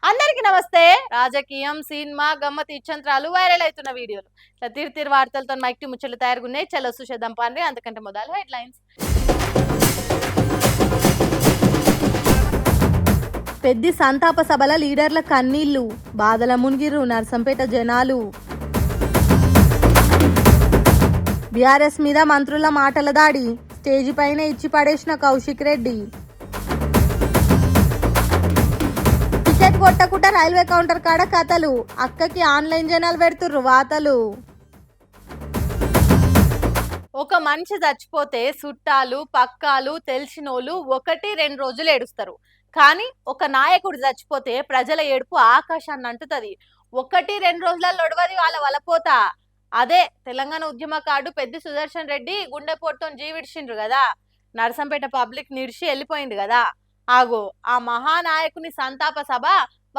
అందరికీ నమస్తే. రాజకీయం, సినిమా, గమ్మత్ ఇచ్చంత్రాలు వైరల్ అవుతున్న వీడియోలు ఇట్లా తీరు వార్తలతో మైక్ ముచ్చట్లు తయారుగున్నాయి. చలో చూసేద్దాం పాండ్రి. అంతకంటే మొదలు హెడ్లైన్స్. పెద్ది సంతాప సభల లీడర్ల కన్నీళ్లు, బాధల మునిగిరు నర్సంపేట జనాలు. బీఆర్ఎస్ మీద మంత్రుల మాటల దాడి, స్టేజి పైన ఇచ్చి పడేసిన కౌశిక్ రెడ్డి. టికెట్ కొట్టకుండా రైల్వే కౌంటర్ కాడ కథలు, అక్కకి ఆన్లైన్ జనాలు పెడుతుర్రు వాతలు. ఒక మనిషి చచ్చిపోతే చుట్టాలు, పక్కాలు, తెలిసినోళ్ళు 1-2 రోజులు ఏడుస్తారు. కానీ ఒక నాయకుడు చచ్చిపోతే ప్రజల ఏడుపు ఆకాశాన్ని అంటుతుంది. 1-2 రోజులలో ఒడవది వాళ్ళ వలపోతా. అదే తెలంగాణ ఉద్యమకారుడు పెద్ది సుదర్శన్ రెడ్డి గుండెపోటుతో జీవిడిచిండ్రు కదా. నర్సంపేట పబ్లిక్ నిడిచి వెళ్ళిపోయింది కదా. ఆగో ఆ మహానాయకుని సంతాప సభ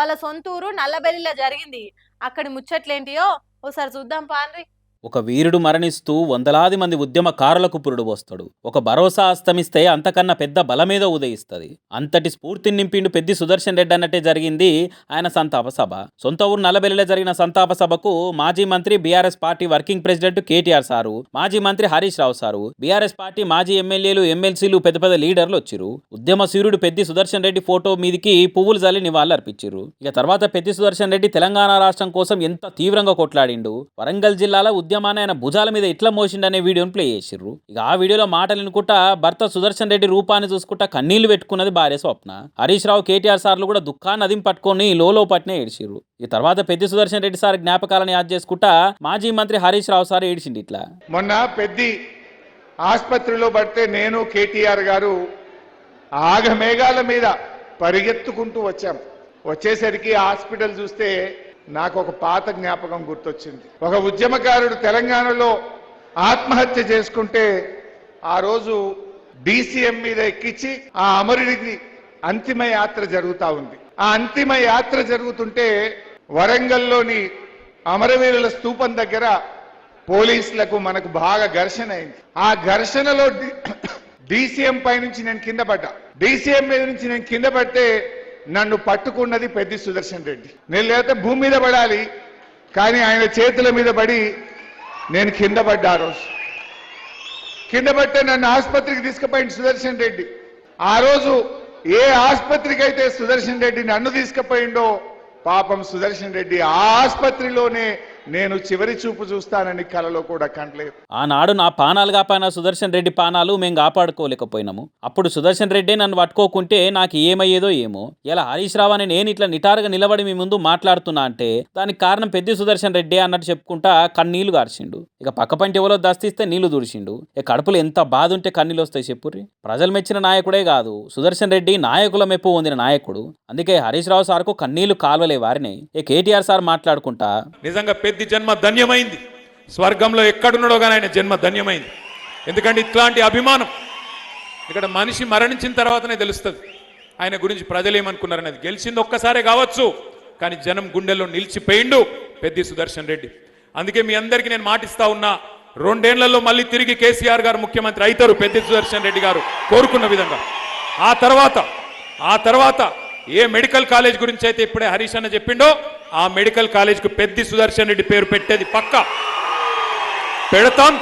వాళ్ళ సొంతూరు నల్లబెల్లిలో జరిగింది. అక్కడి ముచ్చట్లేంటియో ఒకసారి చూద్దాం పాండ్రి. ఒక వీరుడు మరణిస్తూ వందలాది మంది ఉద్యమకారులకు పురుడు పోస్తాడు. ఒక భరోసా అస్తమిస్తే అంతకన్నా పెద్ద బలమేదో ఉదయిస్తుంది. అంతటి స్ఫూర్తిని నింపిండు పెద్ది సుదర్శన్ రెడ్డి అన్నట్టే జరిగింది ఆయన సంతాప సభ. సొంత ఊరు నల్లబెల్లిలో జరిగిన సంతాప సభకు మాజీ మంత్రి BRS party working president KTR sir, మాజీ మంత్రి Harish Rao sir, BRS party మాజీ ఎమ్మెల్యేలు, ఎమ్మెల్సీలు, పెద్ద పెద్ద లీడర్లు వచ్చిరు. ఉద్యమ సూర్యుడు పెద్ది సుదర్శన్ రెడ్డి ఫోటో మీదికి పువ్వులు జల్లి నివాళులు అర్పించారు. ఇక తర్వాత పెద్ది సుదర్శన్ రెడ్డి తెలంగాణ రాష్ట్రం కోసం ఎంత తీవ్రంగా కొట్లాడిండు. వరంగల్ జిల్లాలో ఉద్యమాన్ని ఆయన భుజాల మీద ఎట్లా మోసిండనే వీడియోని ప్లే చేసిర్రు. ఇక ఆ వీడియోలో మాటలు వినుకుంటా భర్త సుదర్శన్ రెడ్డి రూపాన్ని చూసుకుంటా కన్నీళ్లు పెట్టుకున్నది భార్య స్వప్న. హరీష్ రావు, కేటీఆర్ సార్లు కూడా దుఃఖాన్ని అదిం పట్టుకొని లోలో పట్నే ఏడ్చిర్రు. ఈ తర్వాత పెద్ది సుదర్శన్ రెడ్డి సార్ జ్ఞాపకాలను యాద్ చేసుకుంటా మాజీ మంత్రి హరీష్ రావు సార్ ఏడ్చిండి ఇట్లా. మొన్న పెద్ది ఆసుపత్రిలో పడితే నేను కేటీఆర్ గారు ఆగమేఘాల మీద పరిగెత్తుకుంటూ వచ్చేసరికి హాస్పిటల్ చూస్తే నాకు ఒక పాత జ్ఞాపకం గుర్తొచ్చింది. ఒక ఉద్యమకారుడు తెలంగాణలో ఆత్మహత్య చేసుకుంటే ఆ రోజు డీసీఎం మీద ఎక్కించి ఆ అమరుడికి అంతిమ యాత్ర జరుగుతూ ఉంది. ఆ అంతిమ యాత్ర జరుగుతుంటే వరంగల్లోని అమరవీరుల స్తూపం దగ్గర పోలీసులకు మనకు బాగా ఘర్షణ అయింది. ఆ ఘర్షణలో డీసీఎం పై నుంచి నేను కింద పడ్డా. డీసీఎం మీద నుంచి నేను కింద పడితే నన్ను పట్టుకున్నది పెద్ది సుదర్శన్ రెడ్డి. నేను లేకపోతే భూమి మీద పడాలి, కానీ ఆయన చేతుల మీద పడి నేను కింద పడ్డా. ఆ రోజు కింద పడితే నన్ను ఆసుపత్రికి తీసుకుపోయింది సుదర్శన్ రెడ్డి. ఆ రోజు ఏ ఆసుపత్రికి అయితే సుదర్శన్ రెడ్డి నన్ను తీసుకుపోయిండో పాపం సుదర్శన్ రెడ్డి ఆ ఆసుపత్రిలోనే నేను చివరి చూపు చూస్తానని కలలో కూడా కనలేదు. ఆనాడు నా పానాలు కాపాడిన సుదర్శన్ రెడ్డి పానాలు మేము కాపాడుకోలేకపోయినాము. అప్పుడు సుదర్శన్ రెడ్డి నన్ను పట్టుకోకుంటే నాకు ఏమయ్యేదో ఏమో. ఇలా హరీష్ రావు అని నేను ఇట్లా నిటారుగా నిలబడి మీ ముందు మాట్లాడుతున్నా అంటే దానికి కారణం పెద్ది సుదర్శన్ రెడ్డి అన్నట్టు చెప్పుకుంటా కన్నీళ్లు గార్చిండు. ఇక పక్క పంటి ఎవరో దస్తిస్తే నీళ్లు దుడిచిండు. ఇక కడుపులో ఎంత బాధ ఉంటే కన్నీళ్ళు వస్తాయి చెప్పుర్రి. ప్రజలు మెచ్చిన నాయకుడే కాదు, సుదర్శన్ రెడ్డి నాయకుల మెప్పు పొందిన నాయకుడు. అందుకే హరీష్ రావు సార్కు కన్నీళ్లు కాల్వలే వారిని. కేటీఆర్ సార్ మాట్లాడుకుంటా, నిజంగా పెద్ద జన్మ ధన్యమైంది. స్వర్గంలో ఎక్కడున్నాడో కానీ ఆయన జన్మ ధన్యమైంది. ఎందుకంటే ఇట్లాంటి అభిమానం ఇక్కడ మనిషి మరణించిన తర్వాతనే తెలుస్తుంది ఆయన గురించి ప్రజలు ఏమనుకున్నారనేది. గెలిచింది ఒక్కసారే కావచ్చు, కానీ జనం గుండెల్లో నిలిచిపోయిండు పెద్ది సుదర్శన్ రెడ్డి. అందుకే మీ అందరికీ నేను మాటిస్తా ఉన్నా, 2 ఏళ్లలో మళ్ళీ తిరిగి కేసీఆర్ గారు ముఖ్యమంత్రి అవుతారు పెద్ది సుదర్శన్ రెడ్డి గారు కోరుకున్న విధంగా. ఆ తర్వాత ఏ మెడికల్ కాలేజ్ గురించి అయితే ఇప్పుడే హరీష్ అన్న చెప్పిండో ఆ మెడికల్ కాలేజ్కు పెద్ది సుదర్శన్ రెడ్డి పేరు పెట్టేది పక్కా పెడతాం.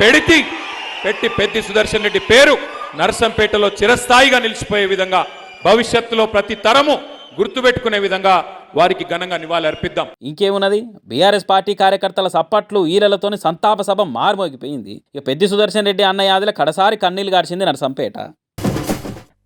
పెట్టి పెద్ది సుదర్శన్ రెడ్డి పేరు నర్సంపేటలో చిరస్థాయిగా నిలిచిపోయే విధంగా, భవిష్యత్తులో ప్రతి తరము గుర్తుపెట్టుకునే విధంగా వారికి ఘనంగా నివాళి అర్పిద్దాం. ఇంకేమున్నది, బీఆర్ఎస్ పార్టీ కార్యకర్తల సప్పట్లు ఈరలతోని సంతాప సభ మారుమోగిపోయింది. ఇక పెద్ది సుదర్శన్ రెడ్డి అన్న యాదల కడసారి కన్నీళ్లు గార్చింది నర్సంపేట.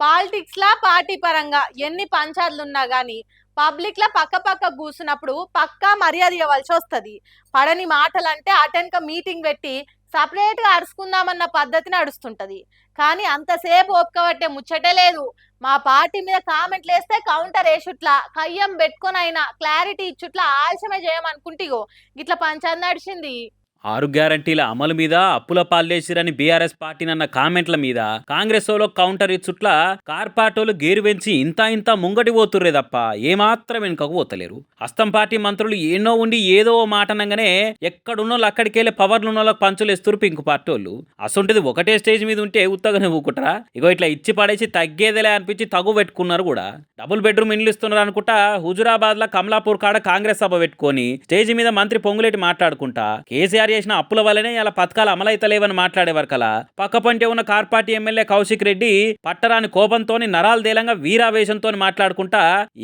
పాలిటిక్స్ లా పార్టీ పరంగా ఎన్ని పంచాయతీలున్నా గానీ పబ్లిక్ లా పక్క కూర్చున్నప్పుడు పక్కా మర్యాద ఇవ్వాల్సి వస్తుంది. పడని మాటలంటే అటెన్క మీటింగ్ పెట్టి సపరేట్ గా అరుచుకుందామన్న పద్ధతిని అడుస్తుంటది. కానీ అంతసేపు ఒప్పుకబట్టే ముచ్చటే లేదు. మా పార్టీ మీద కామెంట్లు వేస్తే కౌంటర్ వేసుట్లా కయ్యం పెట్టుకొని అయినా క్లారిటీ ఇచ్చుట్లా ఆలస్యమే చేయమనుకుంటిగో ఇట్లా పంచాయతీ నడిచింది. 6 గ్యారంటీల అమలు మీద అప్పుల పాల్లేసిరని బీఆర్ఎస్ పార్టీనన్న కామెంట్ల మీద కాంగ్రెస్ లో కౌంటర్ ఇచ్చుట్ల కార్పాటోలు గేరు వెంచి ఇంత ముంగటి పోతుర్రే తప్ప ఏమాత్రం వెనుకకు పోతలేరు. హస్తం పార్టీ మంత్రులు ఎన్నో ఉండి ఏదో మాటనంగానే ఎక్కడున్నోళ్ళు అక్కడికెళ్ళి పవర్లున్నోళ్ళకి పంచులు ఎస్తురు పింకు పార్టోళ్ళు. అసొంటిది ఒకటే స్టేజ్ మీద ఉంటే ఉత్తగానే ఊకుంటారా? ఇగో ఇట్లా ఇచ్చి పడేసి తగ్గేదేలే అనిపించి తగు పెట్టుకున్నారు కూడా. డబుల్ బెడ్రూమ్ ఇండ్లు ఇస్తున్నారు అనుకుంటా హుజురాబాద్ లా కమలాపూర్ కాడ కాంగ్రెస్ సభ పెట్టుకొని స్టేజ్ మీద మంత్రి పొంగులేటి మాట్లాడుకుంటా కేసీఆర్ చేసిన అప్పుల వల్లనే ఇలా పథకాలు అమలైతలేవని మాట్లాడేవారు కలా పక్కపంటే ఉన్న కార్పార్టీ ఎమ్మెల్యే కౌశిక్ రెడ్డి పట్టరాని కోపంతో నరాలు తేలంగా వీరావేశంతో మాట్లాడుకుంటా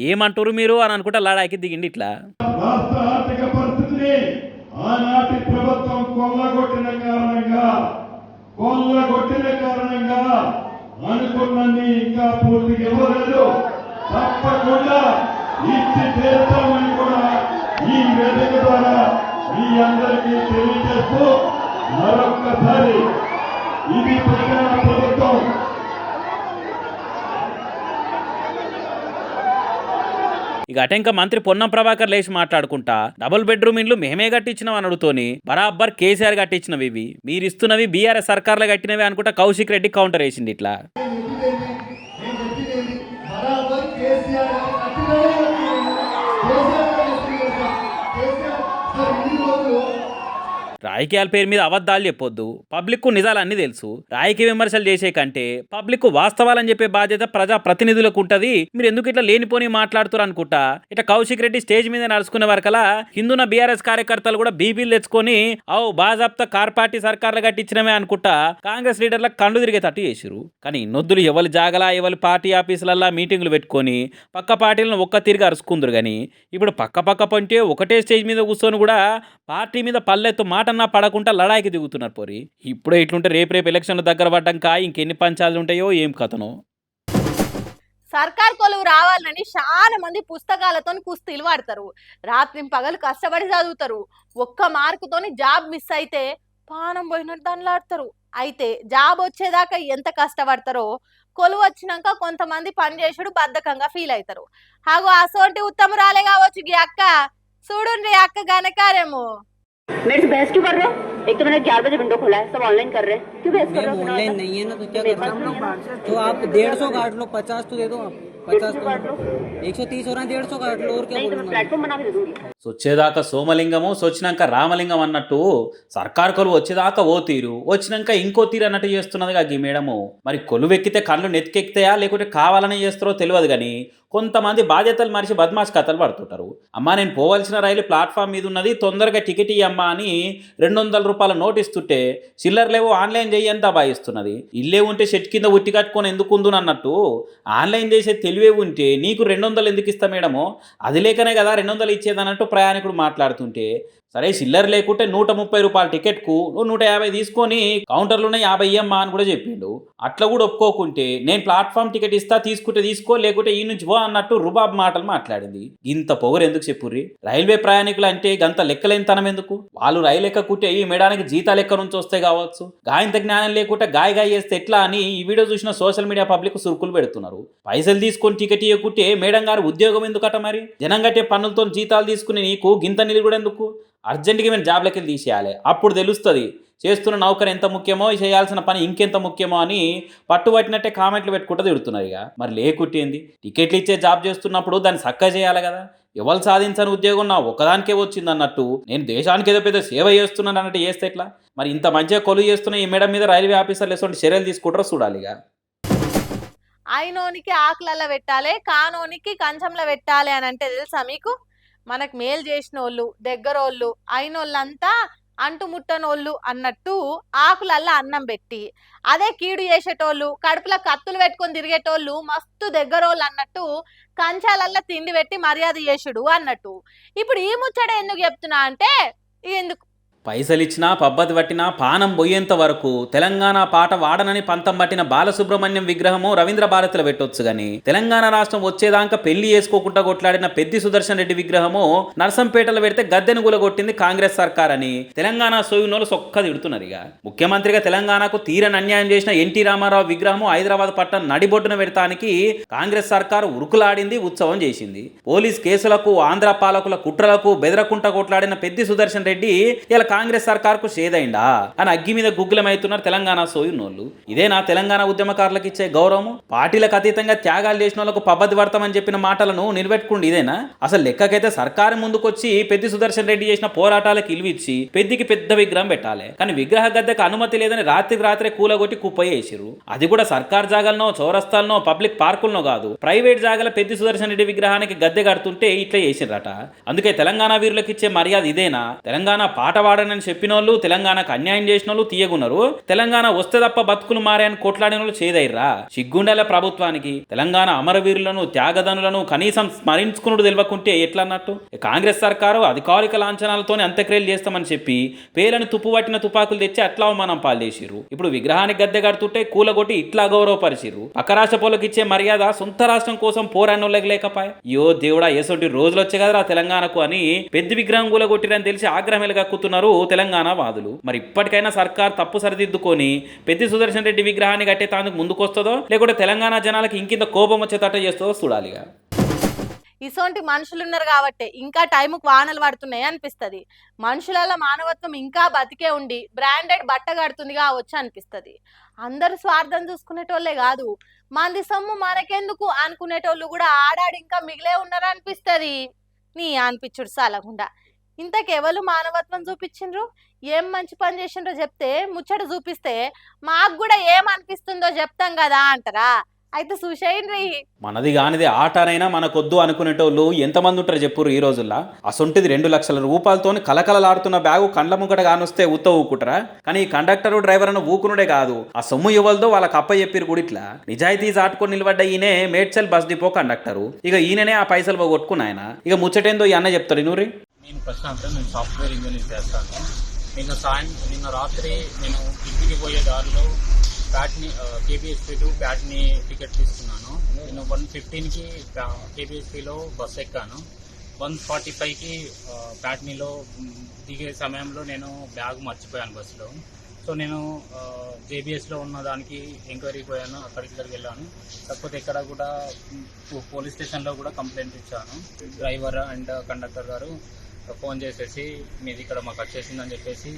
ఏమంటారు మీరు అని అనుకుంటా లాడాకి దిగిండి. ఇట్లా రాష్ట్ర ఆర్థిక పరిస్థితిని ఆనాటి ప్రభుత్వం కొల్లగొట్టిన కారణంగా అనుకున్నది ఇంకా పూర్తిగా ఇవ్వలేదు. తప్పకుండా ఇచ్చి తీర్చామని కూడా ఈ వేదిక ద్వారా మీ అందరికీ తెలియజేస్తూ మరొక్కసారి ఇది ప్రజల ప్రభుత్వం. ఇక అటెంక మంత్రి పొన్నం ప్రభాకర్ లేచి మాట్లాడుకుంటా డబుల్ బెడ్రూమ్ ఇండ్లు మేమే కట్టించినాం అనుడుతోని బరాబర్ కేసీఆర్ కట్టించినవి ఇవి మీరు ఇస్తున్నవి బీఆర్ఎస్ సర్కార్లో కట్టినవి అనుకుంటా కౌశిక్ రెడ్డి కౌంటర్ వేసింది. ఇట్లా రాజకీయాల పేరు మీద అబద్ధాలు చెప్పొద్దు, పబ్లిక్ నిజాలు అన్నీ తెలుసు. రాజకీయ విమర్శలు చేసే కంటే పబ్లిక్ వాస్తవాలని చెప్పే బాధ్యత ప్రజా ప్రతినిధులకు ఉంటది. మీరు ఎందుకు ఇట్లా లేనిపోని మాట్లాడుతారు అనుకుంటా ఇట్లా కౌశిక్ రెడ్డి స్టేజ్ మీద నడుచుకునే వరకలా హిందూన బీఆర్ఎస్ కార్యకర్తలు కూడా బీపీలు తెచ్చుకొని బాజాప్తా కార్పార్టీ సర్కార్లు కట్టించినమే అనుకుంటా కాంగ్రెస్ లీడర్లకు కండు తిరిగే తట్టు చేసిరు. కానీ ఇన్నొద్దులు ఎవరి జాగలా ఎవరి పార్టీ ఆఫీసులల్లా మీటింగులు పెట్టుకొని పక్క పార్టీలను ఒక్క తిరిగి అరుచుకుందరు. కానీ ఇప్పుడు పక్క పంటే ఒకటే స్టేజ్ మీద కూర్చొని కూడా పార్టీ మీద పల్లెత్తు మాటన్నా పడకుండా లడాయికి దిగుతున్నారు పోరి. ఇప్పుడే ఇట్లుంటే రేపు ఎలక్షన్లు దగ్గర పడ్డాక ఇంకెన్ని పంచాలు ఉంటాయో ఏం కథనో. సర్కార్ కొలువు రావాలని చాలా మంది పుస్తకాలతో కుస్తీలు వాడతారు, రాత్రి పగలు కష్టపడి చదువుతారు. ఒక్క మార్కుతోని జాబ్ మిస్ అయితే పానం పోయినట్టు దానిలాడతారు. అయితే జాబ్ వచ్చేదాకా ఎంత కష్టపడతారో కొలువు వచ్చినాక కొంతమంది పని చేసుడు బద్ధకంగా ఫీల్ అవుతారు. హాగో అసోంటి ఉత్తమురాలే కావచ్చు ఈ అక్క. చూడుండ్రి అక్క గనకారేమో. मेरे से बहस क्यों कर रहे हो? एक तो मैंने 11 बजे विंडो खोला है, सब ऑनलाइन कर रहे हैं. क्यों बहस कर रहे हो? ऑनलाइन नहीं है ना तो क्या कर रहे हो? तो आप 150 काट लो, 50 तो दे दो आप. 50 तो 130 हो रहा है, 150 काट लो और क्या बोलूंगा. प्लेटफॉर्म बना के दे दूंगी. వచ్చేదాకా సోమలింగము సొచ్చినాక రామలింగం అన్నట్టు సర్కార్ కొలువు వచ్చేదాకా ఓ తీరు వచ్చినాక ఇంకో తీరు అన్నట్టు చేస్తున్నదిగా ఈ మేడము. మరి కొలువు ఎక్కితే కళ్ళు నెత్తికెక్తాయా లేకుంటే కావాలని చేస్తారో తెలియదు. కానీ కొంతమంది బాధ్యతలు మరిచి బద్మాష్ కథలు పడుతుంటారు. అమ్మా నేను పోవాల్సిన రైలు ప్లాట్ఫామ్ మీద ఉన్నది, తొందరగా టికెట్ ఇయ్యమ్మా అని 200 రూపాయల నోట్ ఇస్తుంటే చిల్లర్లేవో ఆన్లైన్ చెయ్యని దబాయిస్తున్నది. ఇల్లే ఉంటే షెట్ కింద ఉట్టి కట్టుకొని ఎందుకు ఉందును అన్నట్టు ఆన్లైన్ చేసే తెలివే ఉంటే నీకు 200 ఎందుకు ఇస్తా మేడమో, అది లేకనే కదా 200 ఇచ్చేదన్నట్టు ప్రయాణికుడు మాట్లాడుతుంటే సరే చిల్లర లేకుంటే 130 రూపాయల టికెట్కు నువ్వు 150 తీసుకొని కౌంటర్లోనే 50 ఇయ్యమ్మా అని కూడా చెప్పిండు. అట్లా కూడా ఒప్పుకోకుంటే నేను ప్లాట్ఫామ్ టికెట్ ఇస్తా తీసుకుంటే తీసుకో లేకుంటే ఈ నుంచి పో అన్నట్టు రుబాబ్ మాటలు మాట్లాడింది. ఇంత పొగరు ఎందుకు చెప్పుర్రి? రైల్వే ప్రయాణికులు అంటే గంత లెక్కలేనితనం ఎందుకు? వాళ్ళు రైలు ఎక్క కుట్టే ఈ మేడానికి జీతాలు ఎక్క నుంచి వస్తే కావచ్చు, గాయంత జ్ఞానం లేకుంటే గాయ చేస్తే ఎట్లా అని ఈ వీడియో చూసిన సోషల్ మీడియా పబ్లిక్ సురుకులు పెడుతున్నారు. పైసలు తీసుకొని టికెట్ ఇవ్వకుంటే మేడం గారు ఉద్యోగం ఎందుకట? మరి జనం కట్టే పన్నులతో జీతాలు తీసుకుని నీకు గింత నిలు కూడా ఎందుకు? అర్జెంటుగా మేము జాబ్లకి వెళ్ళి తీసేయాలి, అప్పుడు తెలుస్తుంది చేస్తున్న నౌకరు ఎంత ముఖ్యమో చేయాల్సిన పని ఇంకెంత ముఖ్యమో అని పట్టుబట్టినట్టే కామెంట్లు పెట్టుకుంటూ తిడుతున్నారు. ఇక మరి లేకుట్టేంది? టికెట్లు ఇచ్చే జాబ్ చేస్తున్నప్పుడు దాన్ని చక్కగా చేయాలి కదా. ఎవరు సాధించని ఉద్యోగం నా ఒక్కదానికే వచ్చింది అన్నట్టు నేను దేశానికి ఏదో పెద్ద సేవ చేస్తున్నాను అన్నట్టు చేస్తే ఎట్లా? మరి ఇంత మంచిగా కొలువు చేస్తున్న ఈ మేడం మీద రైల్వే ఆఫీసర్లు ఎటువంటి చర్యలు తీసుకుంటారో చూడాలి. ఇక అయినోనికి ఆకులలో పెట్టాలి, కానోనికి కంచంలో పెట్టాలి అని అంటే తెలుసా మీకు? మనకు మేలు చేసిన వాళ్ళు దగ్గరోళ్ళు అయినోళ్ళంతా అంటుముట్టనోళ్ళు అన్నట్టు ఆకులల్లా అన్నం పెట్టి, అదే కీడు చేసేటోళ్ళు కడుపులో కత్తులు పెట్టుకొని తిరిగేటోళ్ళు మస్తు దగ్గరోళ్ళు అన్నట్టు కంచాలల్లా తిండి పెట్టి మర్యాద చేసుడు అన్నట్టు. ఇప్పుడు ఈ ముచ్చట ఎందుకు చెప్తున్నా అంటే ఎందుకు పైసలిచ్చినా పబ్బతి పట్టినా పానం పోయేంత వరకు తెలంగాణ పాట వాడనని పంతం పట్టిన బాలసుబ్రహ్మణ్యం విగ్రహము రవీంద్ర భారతిలో పెట్టొచ్చు. గాని తెలంగాణ రాష్ట్రం వచ్చేదాకా పెళ్లి చేసుకోకుండా కొట్లాడిన పెద్ది సుదర్శన్ రెడ్డి విగ్రహము నర్సంపేటలో పెడితే గద్దెను గులగొట్టింది కాంగ్రెస్ సర్కార్ అని తెలంగాణ సోయునోలు సొక్క తిడుతున్నారు. ఇక ముఖ్యమంత్రిగా తెలంగాణకు తీరని అన్యాయం చేసిన ఎన్టీ రామారావు విగ్రహము హైదరాబాద్ పట్టణం నడిబొడ్డున పెడతానికి కాంగ్రెస్ సర్కారు ఉరుకులాడింది, ఉత్సవం చేసింది. పోలీస్ కేసులకు ఆంధ్ర పాలకుల కుట్రలకు బెదరకుంట కొట్లాడిన పెద్ది సుదర్శన్ రెడ్డి ఇలా కాంగ్రెస్ సర్కార్కు షేదైందా అని అగ్గి మీద గుగ్గులమవుతున్నారు తెలంగాణ సోయున్నోళ్ళు. ఇదేనా తెలంగాణ ఉద్యమకారులకు ఇచ్చే గౌరవము? పార్టీలకు అతీతంగా త్యాగాలు చేసిన వాళ్ళకు పబ్బతి పడతామని చెప్పిన మాటలను నిలబెట్టుకుండి ఇదేనా? అసలు లెక్కకైతే సర్కారు ముందుకొచ్చి పెద్ది సుదర్శన్ రెడ్డి చేసిన పోరాటాలకు ఇల్విచ్చి పెద్దికి పెద్ద విగ్రహం పెట్టాలి. కానీ విగ్రహ గద్దెకు అనుమతి లేదని రాత్రికి రాత్రే కూలగొట్టి కుప్పయ్యేసిరు. అది కూడా సర్కార్ జాగాలనో చౌరస్తాలనో పబ్లిక్ పార్కులనో కాదు, ప్రైవేట్ జాగాల పెద్ది సుదర్శన్ రెడ్డి విగ్రహానికి గద్దె కడుతుంటే ఇట్లా చేసిరట. అందుకే తెలంగాణ వీరులకు ఇచ్చే మర్యాద ఇదేనా? తెలంగాణ పాట వాడనని చెప్పిన వాళ్ళు, తెలంగాణకు అన్యాయం చేసిన వాళ్ళు తీయగున్నారు. తెలంగాణ వస్తే తప్ప బతుకులు మారాయని కొట్లాడిన వాళ్ళు చేదైర్రా. సిగ్గుండాల ప్రభుత్వానికి. తెలంగాణ అమరవీరులను, త్యాగదనులను కనీసం స్మరించుకున్నట్టు తెలియకుంటే ఎట్లా అన్నట్టు? కాంగ్రెస్ సర్కారు అధికారిక లాంఛనాలతోనే అంత్యక్రియలు చేస్తామని చెప్పి పేలను తుప్పు పట్టిన తుపాకులు తెచ్చి అట్లా అవమానం పాల్చేసిర్రు. ఇప్పుడు విగ్రహానికి గద్దె కడుతుంటే కూలగొట్టి ఇట్లా గౌరవపరిచిర్రు. పక్క రాష్ట్ర పోలకు ఇచ్చే మర్యాద సొంత రాష్ట్రం కోసం పోరాడోళ్ళకి లేకపాయ. యో దేవుడా, ఏసోటి రోజులు వచ్చే కదరా తెలంగాణకు అని పెద్ద విగ్రహం కూలగొట్టిరని తెలిసి ఆగ్రహం కక్కుతున్నారు తెలంగాణ వాదులు. మరి ఇప్పటికైనా సర్కార్ తప్పు సరిదిద్దుకొని పెద్ది సుదర్శన్ రెడ్డి విగ్రహాన్ని కట్టే తాందుకు ముందుకొస్తుందో, లేకుంటే తెలంగాణ జనాలకు ఇంకింత కోపం వచ్చేటట్టు చేస్తుందో చూడాలిగా. ఇసోంటి మనుషులు ఉన్నారు కాబట్టి ఇంకా టైంకు వానలు పడుతున్నాయి అనిపిస్తుంది. మనుషులలో మానవత్వం ఇంకా బతికే ఉండి బ్రాండెడ్ బట్ట కడుతుంది కావచ్చు అనిపిస్తుంది. అందరు స్వార్థం చూసుకునేటోళ్ళే కాదు, మంది సొమ్ము మనకెందుకు అనుకునేటోళ్ళు కూడా ఆడాడి ఇంకా మిగిలే ఉన్నారు అనిపిస్తుంది. నీ అనిపించుడు సాలకుండా ఇంతకెవరు మానవత్వం చూపించిండ్రు, ఏం మంచి పని చేసిండ్రో చెప్తే ముచ్చట చూపిస్తే మాకు కూడా ఏమనిపిస్తుందో చెప్తాం కదా అంటారా? అయితే చూసేయండి. మనది కానిది ఆటనైనా మనకొద్దు అనుకునేటోళ్ళు ఎంతమంది ఉంటారు చెప్పురు ఈ రోజుల్లో. అసొంటిది 2 లక్షల రూపాయలతో కలకలలాడుతున్న బ్యాగు కండ్ల ముక్కట కానొస్తే ఉత్త ఊకుంటారా? కానీ ఈ కండక్టరు డ్రైవర్ అన్న ఊకునుడే కాదు, ఆ సొమ్ము ఇవ్వలదో వాళ్ళకి అప్ప చెప్పిరు కూడా. ఇట్లా నిజాయితీ చాటుకొని నిలబడ్డ ఈయనే మేడ్చల్ బస్ డిపో కండక్టరు. ఇక ఈయననే ఆ పైసలు పోగొట్టుకున్న ఆయన. ఇక ముచ్చటేందో ఈ అన్న చెప్తాడు నూరి. నేను ప్రశాంత్, నేను సాఫ్ట్వేర్ ఇంజనీర్ చేస్తాను. నిన్న రాత్రి నేను ఇంటికి పోయే దారిలో ప్యాట్ని కేబిఎస్పీ టు ప్యాట్ని టికెట్ తీసుకున్నాను. నేను 1:15కి కేబిఎస్పీలో బస్ ఎక్కాను. 1:45కి ప్యాట్నీలో దిగే సమయంలో నేను బ్యాగ్ మర్చిపోయాను బస్సులో. సో నేను జేబీఎస్లో ఉన్న దానికి ఎంక్వైరీకి పోయాను, ఇక్కడికి వెళ్ళాను. కాకపోతే ఇక్కడ కూడా పోలీస్ స్టేషన్లో కూడా కంప్లైంట్ ఇచ్చాను. డ్రైవర్ అండ్ కండక్టర్ గారు ఫోన్ చేసేసి మీది ఇక్కడ మాకు వచ్చేసిందని చెప్పేసి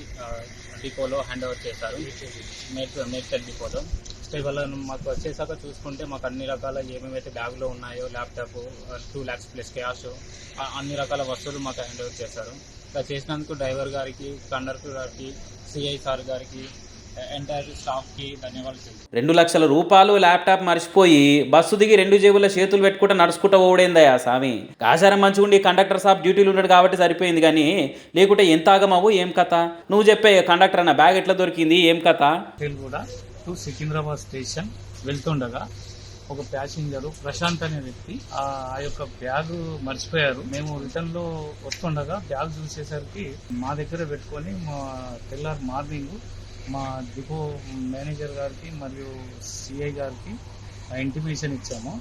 డిపోలో హ్యాండ్ ఓవర్ చేశారు, మేడ్చల్ డిపోలో. సో ఇవాళ మాకు వచ్చేసాక చూసుకుంటే మాకు అన్ని రకాల ఏమేమైతే బ్యాగ్లో ఉన్నాయో, ల్యాప్టాప్, 2 lakhs ప్లస్ క్యాష్, అన్ని రకాల వస్తువులు మాకు హ్యాండ్ ఓవర్ చేశారు. ఇలా చేసినందుకు డ్రైవర్ గారికి, కండక్టర్ గారికి, సిఐ సార్ గారికి, ఎంటైర్ స్టాఫ్ కి ధన్యవాదాలు. 2 లక్షల రూపాయలు ల్యాప్టాప్ మర్చిపోయి బస్సు దిగి 2 జేబుల చేతులు పెట్టుకుంటూ నడుచుకుంటూ ఓడేందయ్యా స్వామి. ఆచారం మంచిగా ఉండి కండక్టర్ సాబ్ డ్యూటీలు ఉన్నాడు కాబట్టి సరిపోయింది, కానీ లేకుంటే ఎంత ఆగమావు ఏం కథ? నువ్వు చెప్పే కండక్టర్ అన్న బ్యాగ్ ఎట్లా దొరికింది ఏం కథ? కూడా టు సికింద్రాబాద్ స్టేషన్ వెళ్తుండగా ఒక ప్యాసింజరు ప్రశాంత్ అనే వ్యక్తి ఆ యొక్క బ్యాగ్ మర్చిపోయారు. మేము రిటర్న్ లో వస్తుండగా బ్యాగ్ చూసేసరికి మా దగ్గర పెట్టుకొని మా తెల్లారి మార్నింగ్ మా డిపో మేనేజర్ గారికి మరియు సిఐ గారికి ఇంటిమేషన్ ఇచ్చాము.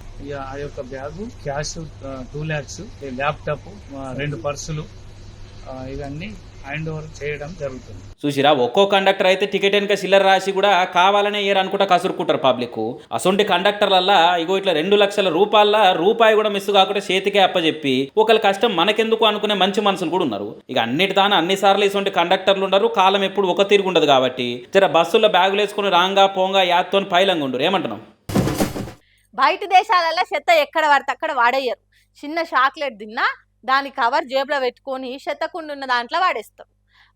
ఆ యొక్క బ్యాగు, క్యాష్ 2 lakhs, ల్యాప్టాప్, 2 పర్సులు ఇవన్నీ హ్యాండ్ ఓవర్ చేయడం జరుగుతుంది. చూసిరా, ఒక్కో కండక్టర్ అయితే టికెట్ వెనుక సిల్లర్ రాసి కూడా కావాలనే ఏరు అనుకుంటా కసురుకుంటారు పబ్లిక్. అసొంటి కండక్టర్లల్లా ఇగో ఇట్లా 2 లక్షల రూపాయల రూపాయి కూడా మిస్ కాకుండా చేతికే అప్పచెప్పి ఒకళ్ళ కష్టం మనకెందుకు అనుకునే మంచి మనుషులు కూడా ఉన్నారు. ఇక అన్నిటి తాను అన్నిసార్లు ఇటువంటి కండక్టర్లు ఉండరు, కాలం ఎప్పుడు ఒక తీరుగు ఉండదు కాబట్టి జర బస్సుల్లో బ్యాగులు వేసుకుని రాంగా పోంగా యాత్తో పైలంగా ఉండరు. ఏమంటున్నాం? బయట దేశాలలో చెత్త ఎక్కడ పడితే అక్కడ వాడేయరు. చిన్న చాక్లెట్ తిన్నా దాని కవర్ జేబులో పెట్టుకొని చెత్తకుండా ఉన్న దాంట్లో వాడేస్తారు.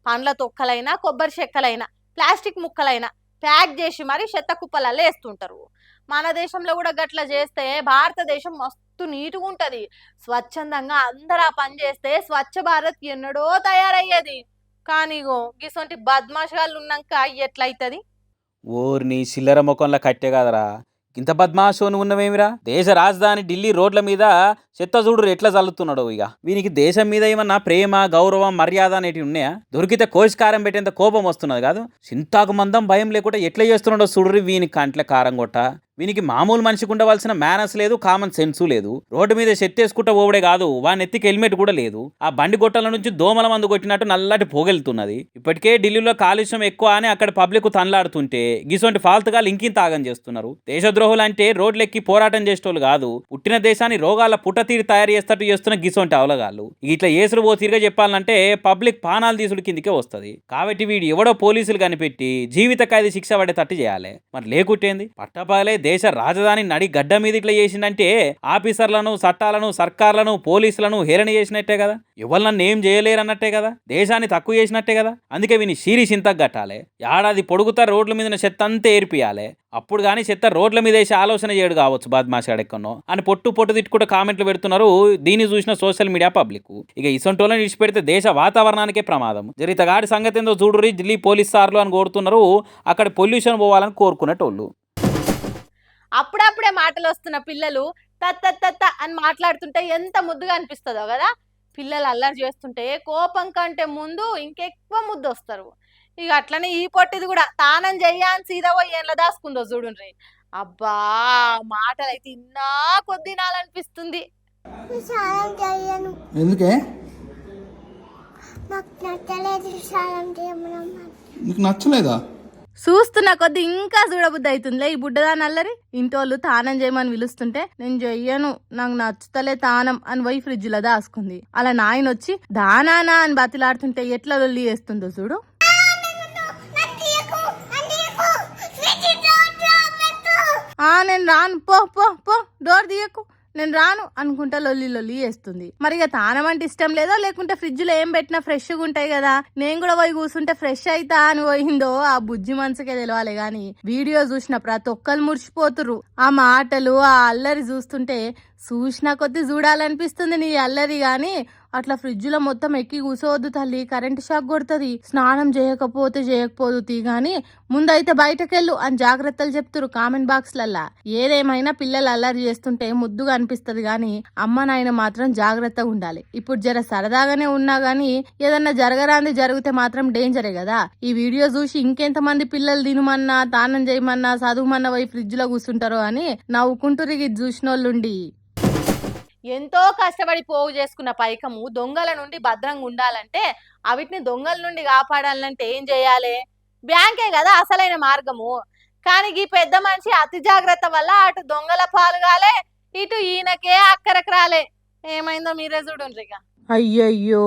పండ్ల తొక్కలైనా, కొబ్బరి చెక్కలైనా, ప్లాస్టిక్ ముక్కలైనా ప్యాక్ చేసి మరి చెత్త కుప్పలలో వేస్తుంటారు. మన దేశంలో కూడా గట్ల చేస్తే భారతదేశం మస్తు నీట్గా ఉంటుంది. స్వచ్ఛందంగా అందరూ ఆ పని చేస్తే స్వచ్ఛ భారత్ ఎన్నడో తయారయ్యేది. కానీ గిసొంటి బద్మాషాలు ఉన్నాక ఎట్లయితుంది? ఓర్ని చిల్లర ముఖంలో కట్టే కదరా, ఇంత బద్మాషోను ఉన్నవేమిరా? దేశ రాజధాని ఢిల్లీ రోడ్ల మీద చెత్త చూడు ఎట్లా చల్లుతున్నాడు. ఇక వీనికి దేశం మీద ఏమన్నా ప్రేమ, గౌరవం, మర్యాద అనేటివి ఉన్నాయా? దొరికితే కోసికారం పెట్టేంత కోపం వస్తున్నది కాదు. చింతాకు మందం భయం లేకుండా ఎట్లా చేస్తున్నాడో చూడుర్రి వీని కంట్ల కారం కొట్ట. వీనికి మామూలు మనిషికి ఉండవలసిన మేనర్స్ లేదు, కామన్ సెన్స్ లేదు. రోడ్డు మీద షర్ట్ వేసుకుంటూ పోవడే కాదు, వాని ఎత్తికి హెల్మెట్ కూడా లేదు. ఆ బండి గొట్టల నుంచి దోమల మందు కొట్టినట్టు నల్లటి పొగెళ్తున్నది. ఇప్పటికే ఢిల్లీలో కాలుష్యం ఎక్కువ అని అక్కడ పబ్లిక్ తనలాడుతుంటే గిసొంటి ఫాల్తుగా లింకిన్ తాగం చేస్తున్నారు. దేశద్రోహులు అంటే రోడ్లెక్కి పోరాటం చేసేటోళ్ళు కాదు, పుట్టిన దేశాన్ని రోగాల పుట్టతీరు తయారు చేస్తట్టు చేస్తున్న గిసొంటి అవలగాళ్ళు. ఇట్లా ఏసులు ఓ తీరుగా చెప్పాలంటే పబ్లిక్ పానాలు తీసుడు కిందికే వస్తుంది. కాబట్టి వీడు ఎవడో పోలీసులు కనిపెట్టి జీవిత ఖైదు శిక్ష పడేటట్టు చేయాలి. మరి లేకుట్టేంది, పట్టపాలే దేశ రాజధాని నడి గడ్డ మీద ఇట్లా చేసిందంటే ఆఫీసర్లను, చట్టాలను, సర్కార్లను, పోలీసులను హేళన చేసినట్టే కదా, ఎవరినన్ను ఏం చేయలేరన్నట్టే కదా, దేశాన్ని తక్కువ చేసినట్టే కదా. అందుకే వీని షీరి చింతకు కట్టాలి. ఏడాది పొడుగుతా రోడ్ల మీద చెత్త అంతా ఏర్పియాలి. అప్పుడు కానీ చెత్త రోడ్ల మీద వేసి ఆలోచన చేయడు కావచ్చు బద్మాషాడెక్కనో అని పొట్టు తిట్టుకుంటూ కామెంట్లు పెడుతున్నారు. దీన్ని చూసిన సోషల్ మీడియా పబ్లిక్. ఇక ఇసొంటోళ్ళని విడిచిపెడితే దేశ వాతావరణానికే ప్రమాదం. జరితగాడి సంగతి ఏందో చూడుర్రి, ఢిల్లీ పోలీస్ సార్లు అని కోరుతున్నారు. అక్కడ పొల్యూషన్ పోవాలని కోరుకునేటోళ్ళు. అప్పుడప్పుడే మాటలు వస్తున్న పిల్లలు తత్త అని మాట్లాడుతుంటే ఎంత ముద్దుగా అనిపిస్తుందో కదా. పిల్లలు అల్లరి చేస్తుంటే కోపం కంటే ముందు ఇంకెక్కువ ముద్దు వస్తారు. ఇక అట్లనే ఈ పొట్టిది కూడా తానం చెయ్యని సీదా పోయి ఏళ్ళ దాసుకుందో చూడుండ్రి. అబ్బా మాటలు అయితే ఇన్నా కొద్ది నాలనిపిస్తుంది. ఎందుకే నీకు నచ్చలేదా? చూస్తున్న కొద్ది ఇంకా చూడబుద్ధి అవుతుందిలే ఈ బుడ్డదాని అల్లరి. ఇంటోళ్ళు తానం చేయమని పిలుస్తుంటే నేను చెయ్యను, నాకు నచ్చుతలే తానం అని పోయి ఫ్రిడ్జ్ లో దాసుకుంది. అలా నాయన వచ్చి దానానా అని బతిలాడుతుంటే ఎట్లా లొల్లి వేస్తుందో చూడు. నేను రాను, పో పో పో, డోర్ తీయకు, నేను రాను అనుకుంటా లొల్లి వేస్తుంది. మరి ఇక తానం అంటే ఇష్టం లేదో, లేకుంటే ఫ్రిడ్జ్ లో ఏం పెట్టినా ఫ్రెష్గా ఉంటాయి కదా, నేను కూడా పోయి కూర్చుంటే ఫ్రెష్ అయితా అని పోయిందో ఆ బుజ్జి మనసుకే తెలవాలి. గాని వీడియో చూసిన ప్రతి ఒక్కరు మురిసిపోతురు. ఆ మాటలు, ఆ అల్లరి చూస్తుంటే చూసినా కొద్ది చూడాలనిపిస్తుంది నీ అల్లరి. గాని అట్లా ఫ్రిడ్జ్ లో మొత్తం ఎక్కి కూసోవద్దు తల్లి, కరెంట్ షాక్ కొడుతుంది. స్నానం చేయకపోదు తీ గాని ముందైతే బయటకెళ్ళు అని జాగ్రత్తలు చెప్తురు కామెంట్ బాక్స్ లల్లా. ఏదేమైనా పిల్లలు అల్లరి చేస్తుంటే ముద్దుగా అనిపిస్తుంది గాని అమ్మ నాయన మాత్రం జాగ్రత్తగా ఉండాలి. ఇప్పుడు జర సరదాగానే ఉన్నా గాని ఏదన్నా జరగరాంది జరిగితే మాత్రం డేంజరే కదా. ఈ వీడియో చూసి ఇంకెంతమంది పిల్లలు తినమన్నా, తానం చేయమన్నా, చదువుమన్నా పోయి ఫ్రిడ్జ్ లో కూర్చుంటారో అని నవ్వుకుంటూరు ఇది చూసినోళ్ళుండి. ఎంతో కష్టపడి పోగు చేసుకున్న పైకము దొంగల నుండి భద్రంగా ఉండాలంటే, అవిటిని దొంగల నుండి కాపాడాలంటే ఏం చేయాలి? బ్యాంకే కదా అసలైన మార్గము. కానీ ఈ పెద్ద మనిషి అతి జాగ్రత్త వల్ల అటు దొంగల పాలుగాలే, ఇటు ఈయనకే అక్కరకు రాలే. ఏమైందో మీరే చూడండి. అయ్యయ్యో,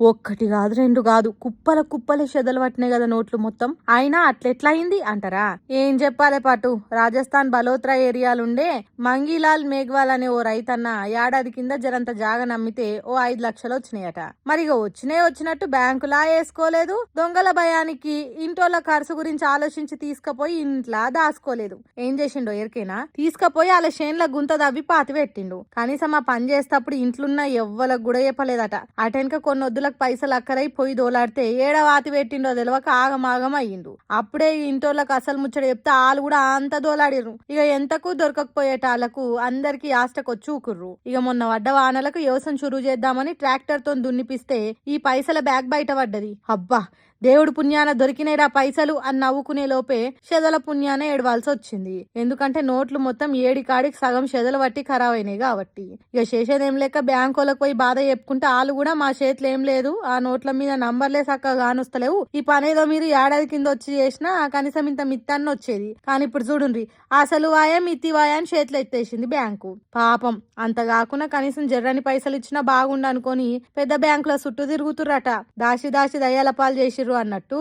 ఒక్కటి కాదు రెండు కాదు, కుప్పలే చెదలు పట్టినాయి కదా నోట్లు మొత్తం. అయినా అట్లెట్లా అయింది అంటారా? ఏం చెప్పాలే పాటు, రాజస్థాన్ బలోత్రా ఏరియాలుండే మంగీలాల్ మేఘ్వాల్ అనే ఓ రైతన్న ఏడాది కింద జరంత జాగ నమ్మితే ఓ 5 లక్షలు వచ్చినాయట. మరి ఇక వచ్చినట్టు బ్యాంకులా వేసుకోలేదు. దొంగల భయానికి ఇంటోళ్ళ ఖర్చు గురించి ఆలోచించి తీసుకుపోయి ఇంట్లో దాసుకోలేదు. ఏం చేసిండో ఎరికేనా? తీసుకుపోయి వాళ్ళ చేన్ల గుంత దవ్వి పాతి పెట్టిండు. కనీసం ఆ పని చేసేటప్పుడు ఇంట్లున్న ఎవ్వలకు కూడా చెప్పలేదట. అటెనక కొన్ని వద్దులకు పైసలు అక్కరై పోయి దోలాడితే ఏడవాతి పెట్టిండో తెలియక ఆగమాగం అయ్యిండు. అప్పుడే ఇంటోళ్ళకి అసలు ముచ్చట చెప్తే వాళ్ళు కూడా అంత దోలాడిరు. ఇక ఎంతకు దొరకకపోయేటాళ్లకు అందరికి ఆస్టకొచ్చి ఊకుర్రు. ఇక మొన్న వడ్డ వానలకు వ్యవసాయం చురువు చేద్దామని ట్రాక్టర్ తో దున్నిపిస్తే ఈ పైసల బ్యాగ్ బయట పడ్డది. అబ్బా దేవుడు పుణ్యాన దొరికినేరా పైసలు అని నవ్వుకునే లోపే షెదల పుణ్యాన ఏడవాల్సి వచ్చింది. ఎందుకంటే నోట్లు మొత్తం ఏడికాడికి సగం షెదలు పట్టి ఖరాబ్ అయినాయి కాబట్టి. ఇక చేసేదేం లేక బ్యాంకులకు పోయి బాధ చెప్పుకుంటే వాళ్ళు కూడా మా చేతిలో ఏం లేదు, ఆ నోట్ల మీద నంబర్లే చక్కగా కానొస్తలేవు, ఈ పనేదో మీరు ఏడాది కింద వచ్చి చేసినా కనీసం ఇంత మిత్తాన్ని వచ్చేది. కానీ ఇప్పుడు చూడుండ్రి, అసలు వాయా మిత్తి వాయా అని చేతిలో ఎత్తేసింది బ్యాంకు. పాపం అంత కాకుండా కనీసం జర్రని పైసలు ఇచ్చినా బాగుండు అనుకొని పెద్ద బ్యాంకుల చుట్టూ తిరుగుతుర్రట. దాసి దయ్యాల పాలు చేసి అన్నట్టు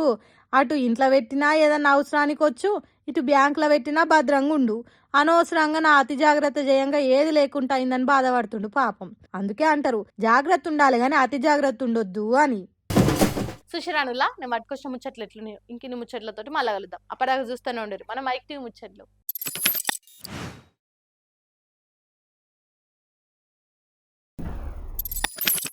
అటు ఇంట్లో పెట్టినా ఏదన్నా అవసరానికి వచ్చు, ఇటు బ్యాంకులో పెట్టినా భద్రంగా ఉండు. అనవసరంగా నా అతి జాగ్రత్త చేయంగా ఏది లేకుండా అయిందని బాధపడుతుండు పాపం. అందుకే అంటారు జాగ్రత్త ఉండాలి గాని అతి జాగ్రత్త ఉండొద్దు అని. సుశరానులా నేను పట్టుకొచ్చిన ముచ్చట్లు ఎట్లున్నాయో ఇంకిన్ని ముచ్చట్లతోటి మళ్ళా కలుద్దాం. అప్పటిదాకా చూస్తూనే ఉండరు మన మైక్ టీవీ ముచ్చట్లు.